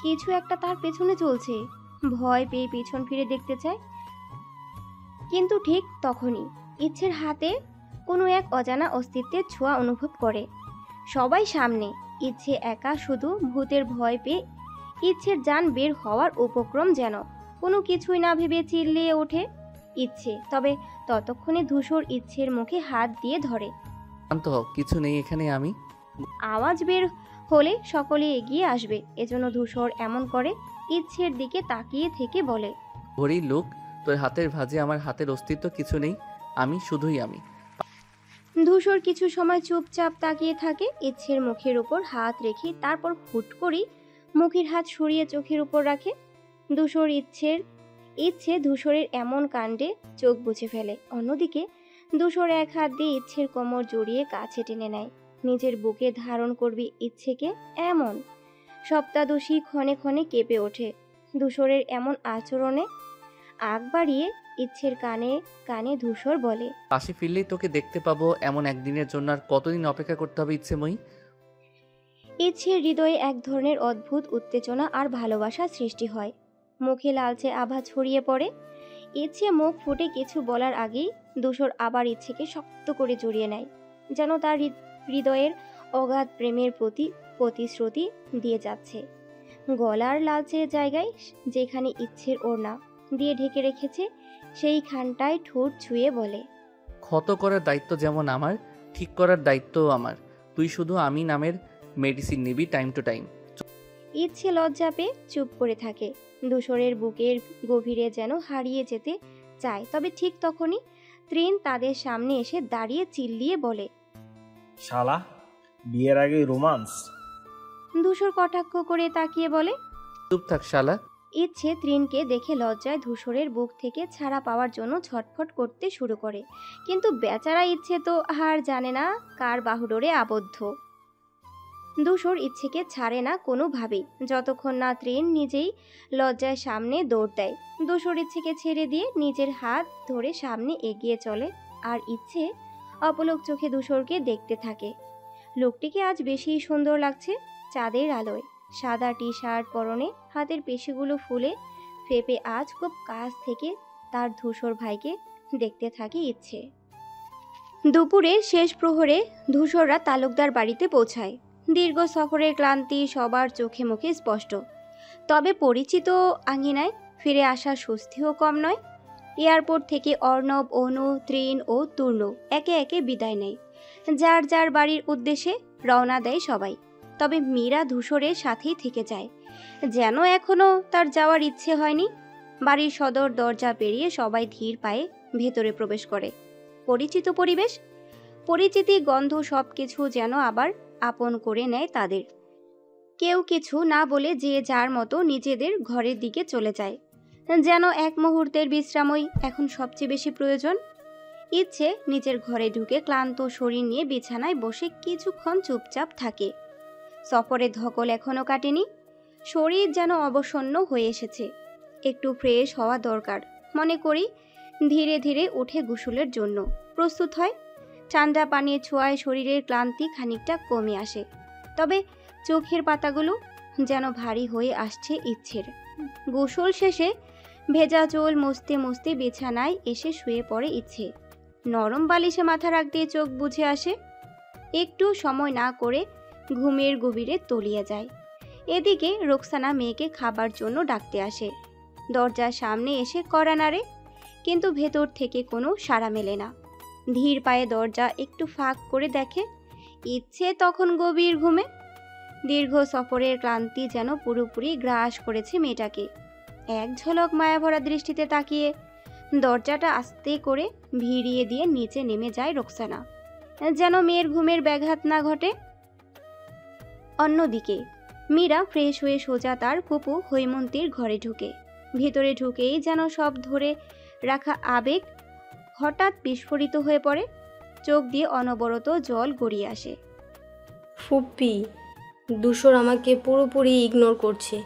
কিছু একটা তার পেছনে চলছে। ভয় পেয়ে পিছন ফিরে দেখতে চায়, কিন্তু ঠিক তখনই ইচ্ছের হাতে কোনো এক অজানা অস্তিত্বের ছোঁয়া অনুভব করে। সবাই সামনে, ইচ্ছে একা শুধু ভূতের ভয় পেয়ে ইচ্ছের যান বের হওয়ার উপক্রম, যেন কোনো কিছুই না ভেবে চিল্লিয়ে ওঠে ইচ্ছে। তবে ততক্ষণে ধূসর ইচ্ছের মুখে হাত দিয়ে ধরে। শান্ত হও, কিছু নেই এখানে। আমি আওয়াজ বের হলে সকলে এগিয়ে আসবে, এজন্য ধূসর এমন করে ইচ্ছের দিকে তাকিয়ে থেকে বলে, ঘড়ি লুক, তোর হাতের ভাঁজে আমার হাতের অস্তিত্ব কিছু নেই, আমি শুধুই আমি। ধূসর কিছু সময় চুপচাপ তাকিয়ে থাকে ইচ্ছের মুখের উপর হাত রেখে, তারপর হুট করে মুখের হাত সরিয়ে চোখের উপর রাখে। ইচ্ছে ধূসরের এমন কাণ্ডে চোখ বুজে ফেলে। অন্যদিকে ধূসর এক হাত দিয়ে ইচ্ছের কোমর জড়িয়ে কাছে টেনে নেয়, নিজের বুকে ধারণ করবে ইচ্ছেকে। এমন সপ্তাদশী ক্ষণে ক্ষণে কেঁপে ওঠে ধূসরের এমন আচরণে। আগ বাড়িয়ে ইচ্ছের কানে কানে ধূসর বলে, পাশে ফিরলেই তোকে দেখতে পাবো, এমন একদিনের জন্য আর কতদিন অপেক্ষা করতে হবে ইচ্ছেময়ী? ইচ্ছের হৃদয়ে এক ধরনের অদ্ভুত উত্তেজনা আর ভালোবাসা সৃষ্টি হয়। মুখে লালচে আভা ছড়িয়ে পড়ে। ইচ্ছে মুখ ফুটে কিছু বলার আগেই ধূসর আবার ইচ্ছেকে শক্ত করে জড়িয়ে নেয়, যেন তার হৃদয়ের অগাধ প্রেমের প্রতি প্রতিশ্রুতি দিয়ে যাচ্ছে। গলার লালচে জায়গায় যেখানে ইচ্ছের ওড়না দিয়ে ঢেকে রেখেছে, সেইখানটায় ঠোঁট ছুঁয়ে বলে, ক্ষত করার দায়িত্ব যেমন আমার, ঠিক করার দায়িত্বও আমার। তুই শুধু আমি নামের মেডিসিন নিবি টাইম টু টাইম। ইচ্ছে লজ্জা পেয়ে চুপ করে থাকে। ধূসরের বুকের গভীরে যেন হারিয়ে যেতে চায়, তবে ঠিক তখনই তৃণ তাদের সামনে এসে দাঁড়িয়ে চিল্লিয়ে বলে, শালা, বিয়ের আগে রোমান্স? ধূসর কটাক্ষ করে তাকিয়ে বলে। চুপ থাক শালা। ইচ্ছে তৃণকে দেখে লজ্জায় ধূসরের বুক থেকে ছাড়া পাওয়ার জন্য ছটফট করতে শুরু করে, কিন্তু বেচারা ইচ্ছে তো আর জানে না কার বাহুডোরে আবদ্ধ। ধূসর ইচ্ছেকে ছাড়ে না কোনোভাবেই, যতক্ষণ না তৃণ নিজেই লজ্জায় সামনে দৌড় দেয়। ধূসর ইচ্ছেকে ছেড়ে দিয়ে নিজের হাত ধরে সামনে এগিয়ে চলে, আর ইচ্ছে অপলক চোখে ধূসরকে দেখতে থাকে। লোকটিকে আজ বেশি সুন্দর লাগছে চাঁদের আলোয়। সাদা টি শার্ট পরনে, হাতের পেশিগুলো ফুলে ফেপে আজ খুব কাছ থেকে তার ধূসর ভাইকে দেখতে থাকে ইচ্ছে। দুপুরের শেষ প্রহরে ধূসররা তালুকদার বাড়িতে পৌঁছায়। দীর্ঘ সফরের ক্লান্তি সবার চোখে মুখে স্পষ্ট, তবে পরিচিত আঙ্গিনায় ফিরে আসার স্বস্তিও কম নয়। এয়ারপোর্ট থেকে অর্ণব, অনু, তৃণ ও তূর্ণ একে একে বিদায় নেয়। যার যার বাড়ির উদ্দেশ্যে রওনা দেয় সবাই, তবে মীরা ধূসরের সাথেই থেকে যায়, যেন এখনও তার যাওয়ার ইচ্ছে হয়নি। বাড়ির সদর দরজা পেরিয়ে সবাই ধীর পায়ে ভেতরে প্রবেশ করে। পরিচিত পরিবেশ, পরিচিতি, গন্ধ, সব কিছু যেন আবার আপন করে নেয় তাদের। কেউ কিছু না বলে যে যার মতো নিজেদের ঘরের দিকে চলে যায়, যেন এক মুহূর্তের বিশ্রামই এখন সবচেয়ে বেশি প্রয়োজন। ইচ্ছে নিজের ঘরে ঢুকে ক্লান্ত শরীর নিয়ে বিছানায় বসে কিছুক্ষণ চুপচাপ থাকে। সফরের ধকল এখনো কাটেনি, শরীর যেন অবসন্ন হয়ে এসেছে। একটু ফ্রেশ হওয়া দরকার মনে করি ধীরে ধীরে উঠে গোসলের জন্য প্রস্তুত হয়। ঠান্ডা পানির ছোঁয়ায় শরীরের ক্লান্তি খানিকটা কমে আসে, তবে চোখের পাতাগুলো যেন ভারী হয়ে আসছে ইচ্ছের। গোসল শেষে ভেজা চুল মুছতে মুছতে বিছানায় এসে শুয়ে পড়ে ইচ্ছে। নরম বালিশে মাথা রাখতে চোখ বুজে আসে, একটু সময় না করে ঘুমের গভীরে তলিয়ে যায়। এদিকে রোকসানা মেয়েকে খাবার জন্য ডাকতে আসে। দরজার সামনে এসে কড়া নাড়ে, কিন্তু ভেতর থেকে কোনো সাড়া মেলে না। ধীর পায়ে দরজা একটু ফাঁক করে দেখে, ইচ্ছে তখন গভীর ঘুমে। দীর্ঘ সফরের ক্লান্তি যেন পুরোপুরি গ্রাস করেছে মেয়েটাকে। এক ঝলক মায়াভরা দৃষ্টিতে তাকিয়ে দরজাটা আস্তে করে ভিড়িয়ে দিয়ে নিচে নেমে যায় রোকসানা, যেন মেয়ের ঘুমের ব্যাঘাত না ঘটে। অন্যদিকে মীরা ফ্রেশ হয়ে সোজা তার ফুপু হৈমন্তীর ঘরে ঢুকে। ভিতরে ঢুকেই যেন সব ধরে রাখা আবেগ হঠাৎ বিস্ফোরিত হয়ে পড়ে, চোখ দিয়ে অনবরত জল গড়িয়ে আসে। ফুপ্পি, ধূসর আমাকে পুরোপুরি ইগনোর করছে,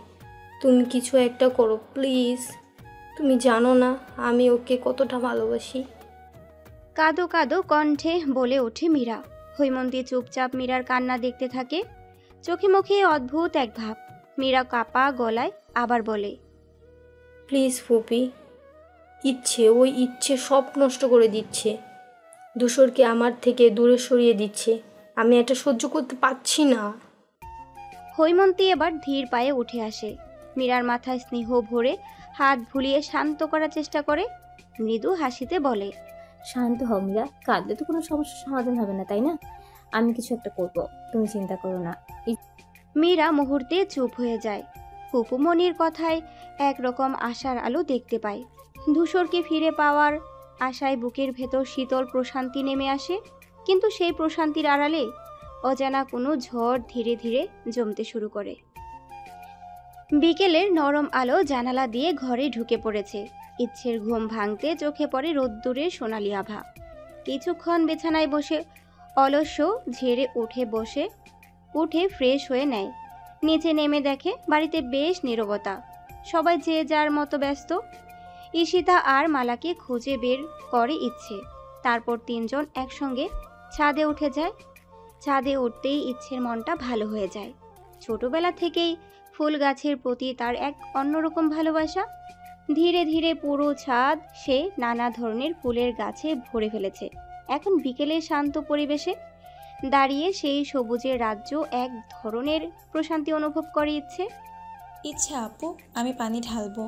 তুমি কিছু একটা করো প্লিজ। তুমি জানো না আমি ওকে কতটা ভালোবাসি। কাঁদো কাঁদো কণ্ঠে বলে ওঠে মীরা। হৈমন্তী চুপচাপ মীরার কান্না দেখতে থাকে, চোখে মুখে অদ্ভুত এক ভাব। মীরা কাপা গলায় আবার বলে, প্লিজ ফুপি, ওই ইচ্ছে সব নষ্ট করে দিচ্ছে, ধূসরকে আমার থেকে দূরে সরিয়ে দিচ্ছে, আমি এটা সহ্য করতে পারছি না। হৈমন্তী এবার ধীর পায়ে উঠে আসে, মীরার মাথায় স্নেহ ভরে হাত ভুলিয়ে শান্ত করার চেষ্টা করে। মৃদু হাসিতে বলে, শান্ত হও মীরা, কাঁদলে তো কোনো সমস্যার সমাধান হবে না, তাই না? আমি কিছু একটা করব, তুমি চিন্তা করো না। মীরা মুহূর্তে চুপ হয়ে যায়। ফুপুমনির কথায় একরকম আশার আলো দেখতে পায়। ধূসরকে ফিরে পাওয়ার আশায় বুকের ভেতর শীতল প্রশান্তি নেমে আসে, কিন্তু সেই প্রশান্তির আড়ালে অজানা কোনো ঝড় ধীরে ধীরে জমতে শুরু করে। বিকেলের নরম আলো জানালা দিয়ে ঘরে ঢুকে পড়েছে। ইচ্ছের ঘুম ভাঙতে চোখে পড়ে রোদ্দুরের সোনালি আভা। কিছুক্ষণ বিছানায় বসে অলস্য ঝেড়ে উঠে ফ্রেশ হয়ে নেয়। নিচে নেমে দেখে বাড়িতে বেশ নীরবতা, সবাই যে যার মতো ব্যস্ত। ঈশিতা আর মালাকে খুঁজে বের করে ইচ্ছে। তারপর তিনজন একসঙ্গে ছাদে উঠে যায়। ছাদে উঠতেই ইচ্ছের মনটা ভালো হয়ে যায়। ছোটবেলা থেকেই ফুল গাছের প্রতি তার এক অন্যরকম ভালোবাসা। ধীরে ধীরে পুরো ছাদ সে নানা ধরনের ফুলের গাছে ভরে ফেলেছে। এখন বিকেলের শান্ত পরিবেশে দাঁড়িয়ে সেই সবুজের রাজ্য এক ধরনের প্রশান্তি অনুভব করে ইচ্ছে। ইচ্ছে আপু, আমি পানি ঢালবো।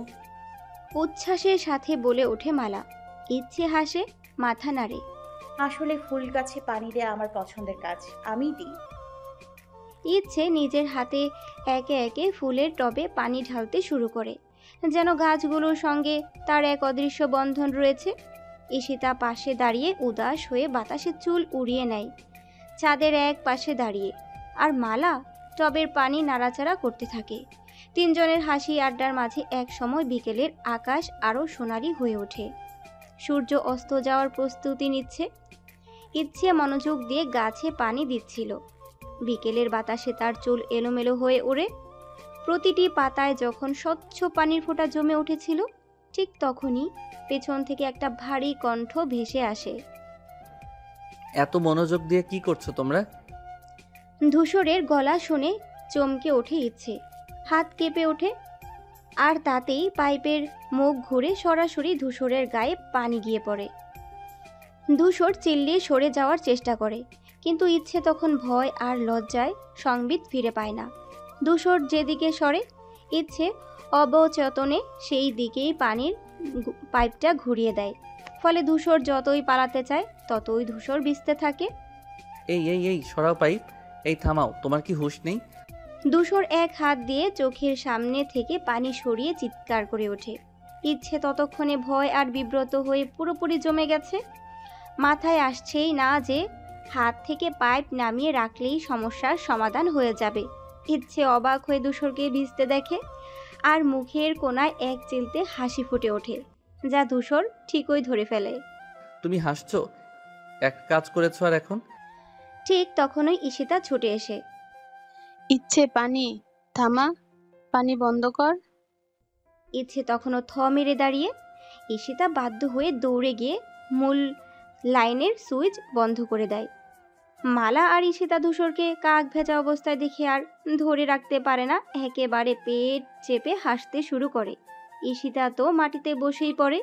উচ্ছ্বাসের সাথে বলে ওঠে মালা। ইচ্ছে হাসে, মাথা নাড়ে। আসলে ফুল গাছে পানি দেয়া আমার পছন্দের কাজ, আমিই দিই। ইচ্ছে নিজের হাতে একে একে ফুলের টবে পানি ঢালতে শুরু করে, যেন গাছগুলোর সঙ্গে তার এক অদৃশ্য বন্ধন রয়েছে। ঈশিতা পাশে দাঁড়িয়ে উদাস হয়ে বাতাসে চুল উড়িয়ে নেয় ছাদের এক পাশে দাঁড়িয়ে, আর মালা টবের পানি নাড়াচাড়া করতে থাকে। তিনজনের হাসি আড্ডার মাঝে এক সময় বিকেলের আকাশ আরও সোনালি হয়ে ওঠে। সূর্য অস্ত যাওয়ার প্রস্তুতি নিচ্ছে। ইচ্ছে মনোযোগ দিয়ে গাছে পানি দিচ্ছিল। বিকেলের বাতাসে তার চুল এলোমেলো হয়ে ওড়ে। প্রতিটি পাতায় যখন স্বচ্ছ পানির ফোঁটা জমে উঠেছিল, ঠিক তখনই পেছন থেকে একটা ভারী কণ্ঠ ভেসে আসে। এত মনোযোগ দিয়ে কি করছো তোমরা? ধূসরের গলা শুনে চমকে ওঠে ইচ্ছে, হাত কেঁপে ওঠে, আর তাতেই পাইপের মুখ ঘুরে সরাসরি ধূসরের গায়ে পানি গিয়ে পড়ে। ধূসর চিল্লিয়ে সরে যাওয়ার চেষ্টা করে, কিন্তু ইচ্ছে তখন ভয় আর লজ্জায় সংবিত ফিরে পায় না। ধূসর যেদিকে সরে, ইচ্ছে অবচেতনে সেই দিকেই পানির পাইপটা ঘুরিয়ে দেয়। ফলে ধূসর যতই পালাতে চায় ততই ধূসর ভিজতে থাকে। এই এই এই সরাও পাইপ, এই থামাও, তোমার কি হুঁশ নেই? ধূসর এক হাত দিয়ে চোখের সামনে থেকে পানি সরিয়ে চিৎকার করে ওঠে। ইচ্ছে ততক্ষণে ভয় আর বিব্রত হয়ে পুরোপুরি জমে গেছে। মাথায় আসছেই না যে হাত থেকে পাইপ নামিয়ে রাখলেই সমস্যার সমাধান হয়ে যাবে। ইচ্ছে অবাক হয়ে ধূসরকে ভিজতে দেখে, আর মুখের কোণায় এক চিলতে হাসি ফুটে ওঠে, যা ধূসর ঠিকই ধরে ফেলে। তুমি হাসছো? এক কাজ করেছো আর এখন? ঠিক তখনই ঈশিতা ছুটে এসে, ইচ্ছে পানি থামা, পানি বন্ধ কর। ইচ্ছে তখনও থ মেরে দাঁড়িয়ে। ঈশিতা বাধ্য হয়ে দৌড়ে গিয়ে মূল লাইনের সুইচ বন্ধ করে দেয়। মালা আর ঈশিতা ধূসরকে কাক ভেজা অবস্থায় দেখে আর ধরে রাখতে পারে না, একেবারে পেট চেপে হাসতে শুরু করে। ঈশিতা তো মাটিতে বসেই পড়ে,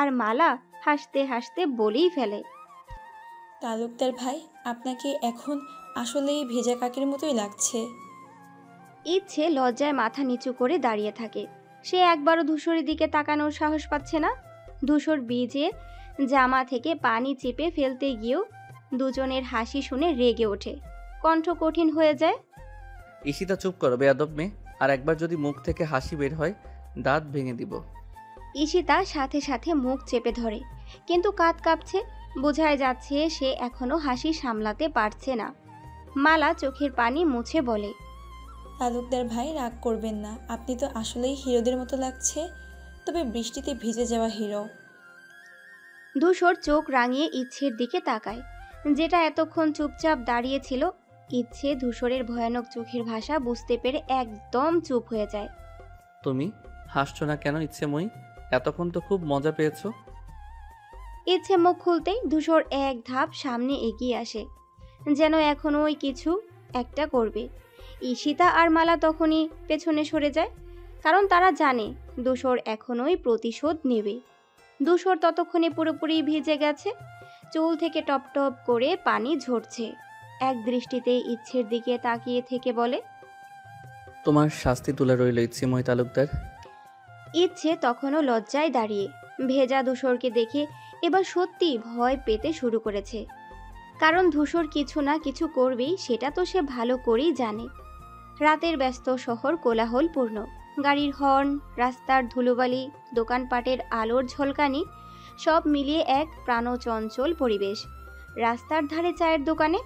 আর মালা হাসতে হাসতে বলেই ফেলে, তালুকদার ভাই, আপনাকে এখন আসলেই ভেজা কাকের মতোই লাগছে। ইচ্ছে লজ্জায় মাথা নিচু করে দাঁড়িয়ে থাকে। সে একবারও ধূসরের দিকে তাকানোর সাহস পাচ্ছে না। ধূসর ভিজে জামা থেকে পানি চেপে ফেলতে গিয়েও দুজনের হাসি শুনে রেগে ওঠে, কণ্ঠ কঠিন হয়ে যায়। ঈশিতা চুপ করো বেয়াদব মেয়ে, আর একবার যদি মুখ থেকে হাসি বের হয় দাঁত ভেঙে দিব। ঈশিতা সাথে সাথে মুখ চেপে ধরে, কিন্তু কাঁধ কাঁপছে, বোঝাই যাচ্ছে সে এখনো হাসি সামলাতে পারছে না। মালা চোখের পানি মুছে বলে, তালুকদার ভাই, রাগ করবেন না, আপনি তো আসলেই হিরোদের মতো লাগছে, তবে বৃষ্টিতে ভিজে যাওয়া হিরো। ধূসর চোখ রাঙিয়ে ইচ্ছের দিকে তাকায়, যেটা এতক্ষণ চুপচাপ দাঁড়িয়েছিল। ইচ্ছে ধূসরের ভয়ানক চোখের ভাষা বুঝতে পেরে একদম চুপ হয়ে যায়। তুমি হাসছো না কেন ইচ্ছে মই? এতক্ষণ তো খুব মজা পেয়েছো। ইচ্ছে মুখ খুলতেই ধূসর এক ধাপ সামনে এগিয়ে আসে, যেন এখনো ওই কিছু একটা করবে। ঈশিতা আর মালা তখনই পেছনে সরে যায়, কারণ তারা জানে ধূসর এখনোই প্রতিশোধ নেবে। ধূসর ততক্ষণে পুরোপুরি ভিজে গেছে, চুল থেকে টপ টপ করে পানি ঝরছে। এক দৃষ্টিতে ইচ্ছের দিকে তাকিয়ে থেকে বলে, তোমার শাস্তি তুলে রইল ইচ্ছে মই তালুকদার। ইচ্ছে তখনও লজ্জায় দাঁড়িয়ে। ভেজা ধূসরকে দেখে এবার সত্যি ভয় পেতে শুরু করেছে, কারণ ধূসর কিছু না কিছু করবেই, সেটা তো সে ভালো করেই জানে। রাতের ব্যস্ত শহর কোলাহলপূর্ণ, গাড়ির হর্ন, রাস্তার ধুলোবালি, দোকানপাটের আলোর ঝলকানি, সব মিলিয়ে এক প্রাণচঞ্চল পরিবেশ। রাস্তার ধারে চায়ের দোকানে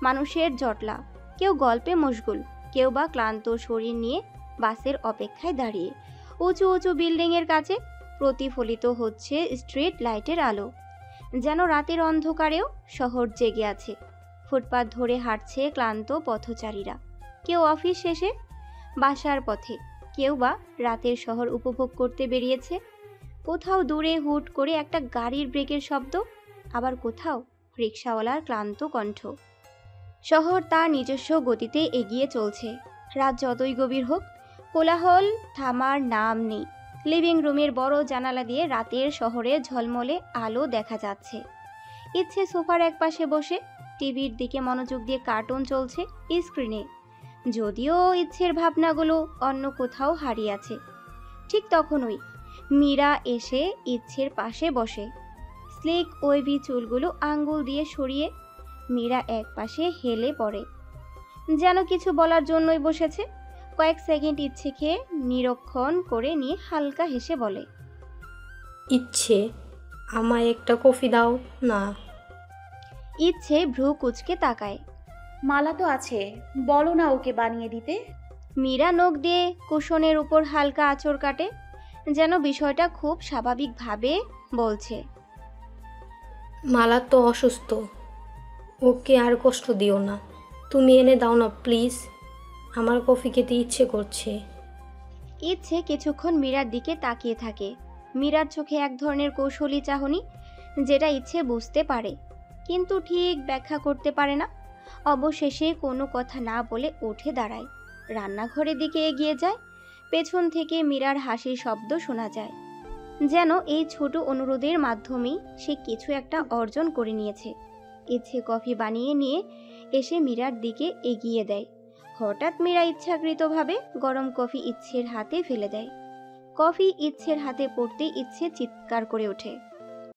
মানুষের জটলা, কেউ গল্পে মশগুল, কেউ বা ক্লান্ত শরীর নিয়ে বাসের অপেক্ষায় দাঁড়িয়ে। উঁচু উঁচু বিল্ডিংয়ের কাছে প্রতিফলিত হচ্ছে স্ট্রিট লাইটের আলো, যেন রাতের অন্ধকারেও শহর জেগে আছে। ফুটপাত ধরে হাঁটছে ক্লান্ত পথচারীরা, কেউ অফিস শেষে বাসার পথে, কেউ বা রাতের শহর উপভোগ করতে বেরিয়েছে। কোথাও দূরে হুট করে একটা গাড়ির ব্রেকের শব্দ, আবার কোথাও রিকশাওয়ালার ক্লান্ত কণ্ঠ। শহর তার নিজস্ব গতিতে এগিয়ে চলছে। রাত যতই গভীর হোক, কোলাহল থামার নাম নেই। লিভিং রুমের বড় জানালা দিয়ে রাতের শহরে ঝলমলে আলো দেখা যাচ্ছে। ইচ্ছে সোফার একপাশে বসে টিভির দিকে মনোযোগ দিয়ে কার্টুন চলছে স্ক্রিনে, যদিও ইচ্ছের ভাবনাগুলো অন্য কোথাও হারিয়ে আছে। ঠিক তখনই মীরা এসে ইচ্ছের পাশে বসে। স্লিক ওয়েভি চুলগুলো আঙ্গুল দিয়ে সরিয়ে মীরা এক পাশে হেলে পড়ে, যেন কিছু বলার জন্যই বসেছে। কয়েক সেকেন্ড ইচ্ছেকে নিরীক্ষণ করে নিয়ে হালকা হেসে বলে, ইচ্ছে, আমায় একটা কফি দাও না। ইচ্ছে ভ্রু কুচকে তাকায়। মালা তো আছে, বলো না ওকে বানিয়ে দিতে। মীরা নখ দিয়ে কুশনের উপর হালকা আঁচড় কাটে, যেন বিষয়টা খুব স্বাভাবিকভাবে বলছে। মালা তো অসুস্থ, ওকে আর কষ্ট দিও না, তুমি এনে দাও না প্লিজ, আমার কফি খেতে ইচ্ছে করছে। ইচ্ছে কিছুক্ষণ মীরার দিকে তাকিয়ে থাকে। মীরার চোখে এক ধরনের কৌশলী চাহনি, যেটা ইচ্ছে বুঝতে পারে কিন্তু ঠিক ব্যাখ্যা করতে পারে না। অবশেষে কোনো কথা না বলে উঠে দাঁড়ায়, রান্নাঘরের দিকে এগিয়ে যায়। পেছন থেকে মীরার হাসির শব্দ শোনা যায়, যেন এই ছোট অনুরোধের মাধ্যমেই সে কিছু একটা অর্জন করে নিয়েছে। ইচ্ছে কফি বানিয়ে নিয়ে এসে মীরার দিকে এগিয়ে দেয়। হঠাৎ মীরা ইচ্ছাকৃতভাবে গরম কফি ইচ্ছের হাতে ফেলে দেয়। কফি ইচ্ছের হাতে পড়তে ইচ্ছে চিৎকার করে ওঠে।